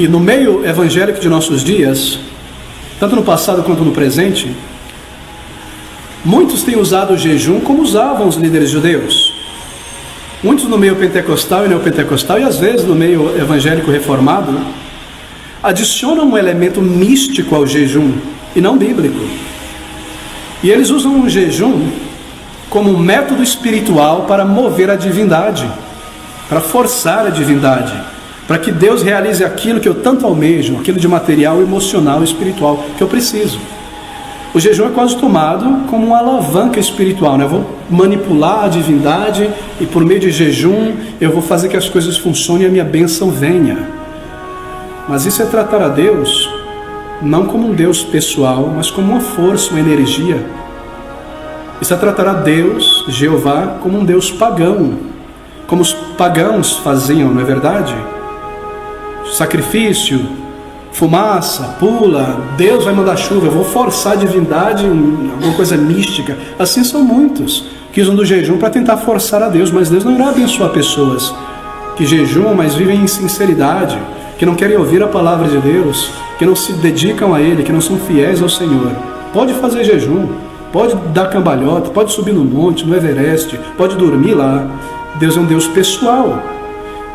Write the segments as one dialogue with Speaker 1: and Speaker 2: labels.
Speaker 1: que no meio evangélico de nossos dias, tanto no passado quanto no presente, muitos têm usado o jejum como usavam os líderes judeus. Muitos no meio pentecostal e neopentecostal, e às vezes no meio evangélico reformado, adicionam um elemento místico ao jejum e não bíblico. E eles usam o jejum como um método espiritual para mover a divindade, para forçar a divindade, para que Deus realize aquilo que eu tanto almejo, aquilo de material, emocional e espiritual que eu preciso. O jejum é quase tomado como uma alavanca espiritual, né? Eu vou manipular a divindade e por meio de jejum eu vou fazer que as coisas funcionem e a minha bênção venha. Mas isso é tratar a Deus não como um Deus pessoal, mas como uma força, uma energia. Isso é tratar a Deus, Jeová, como um Deus pagão, como os pagãos faziam, não é verdade? Sacrifício, fumaça, pula, Deus vai mandar chuva, eu vou forçar a divindade, alguma coisa mística. Assim são muitos que usam do jejum para tentar forçar a Deus, mas Deus não irá abençoar pessoas que jejuam, mas vivem em sinceridade, que não querem ouvir a palavra de Deus, que não se dedicam a Ele, que não são fiéis ao Senhor. Pode fazer jejum, pode dar cambalhota, pode subir no monte, no Everest, pode dormir lá. Deus é um Deus pessoal.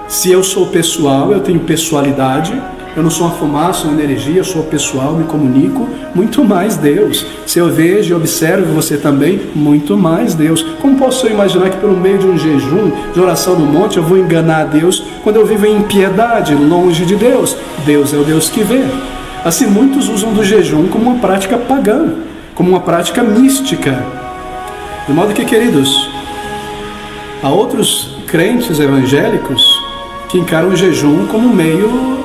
Speaker 1: Se eu sou pessoal, eu tenho pessoalidade, eu não sou uma fumaça, uma energia, eu sou pessoal, me comunico, muito mais Deus. Se eu vejo e observo você também, muito mais Deus. Como posso eu imaginar que pelo meio de um jejum, de oração no monte, eu vou enganar a Deus quando eu vivo em impiedade, longe de Deus? Deus é o Deus que vê. Assim, muitos usam do jejum como uma prática pagã, como uma prática mística. De modo que, queridos, há outros crentes evangélicos que encaram o jejum como meio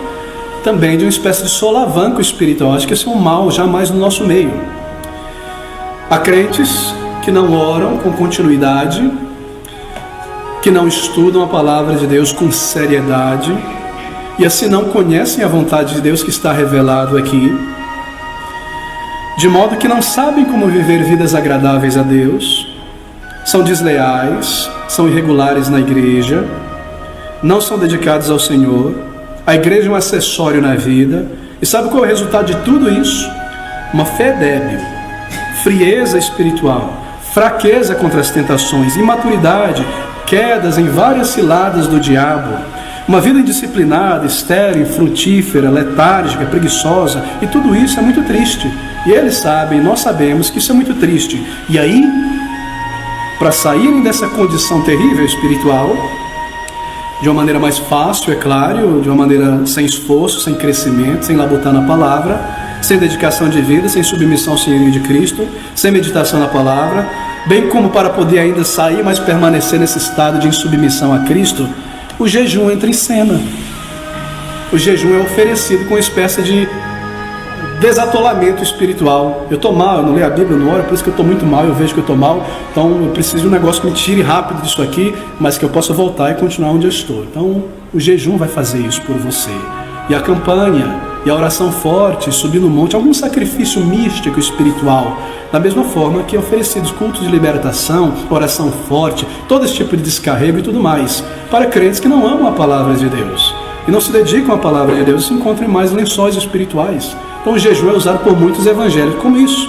Speaker 1: também de uma espécie de solavanco espiritual. Acho que esse é um mal jamais no nosso meio. Há crentes que não oram com continuidade, que não estudam a palavra de Deus com seriedade, e assim não conhecem a vontade de Deus que está revelado aqui, de modo que não sabem como viver vidas agradáveis a Deus, são desleais, são irregulares na igreja, não são dedicados ao Senhor. A igreja é um acessório na vida. E sabe qual é o resultado de tudo isso? Uma fé débil, frieza espiritual, fraqueza contra as tentações, imaturidade, quedas em várias ciladas do diabo, uma vida indisciplinada, estéril, frutífera, letárgica, preguiçosa. E tudo isso é muito triste. E eles sabem, nós sabemos que isso é muito triste. E aí, para saírem dessa condição terrível espiritual, de uma maneira mais fácil, é claro, de uma maneira sem esforço, sem crescimento, sem labutar na palavra, sem dedicação de vida, sem submissão ao senhorio de Cristo, sem meditação na palavra, bem como para poder ainda sair, mas permanecer nesse estado de insubmissão a Cristo, o jejum entra em cena. O jejum é oferecido com uma espécie de desatolamento espiritual. Eu estou mal, eu não leio a Bíblia, eu não oro, por isso que eu estou muito mal, eu vejo que eu estou mal, então eu preciso de um negócio que me tire rápido disso aqui, mas que eu possa voltar e continuar onde eu estou. Então o jejum vai fazer isso por você. E a campanha, e a oração forte, subir no monte, algum sacrifício místico espiritual, da mesma forma que é oferecidos cultos de libertação, oração forte, todo esse tipo de descarrego e tudo mais, para crentes que não amam a palavra de Deus, e não se dedicam à palavra de Deus, e se encontram em mais lençóis espirituais. Então o jejum é usado por muitos evangélicos como isso.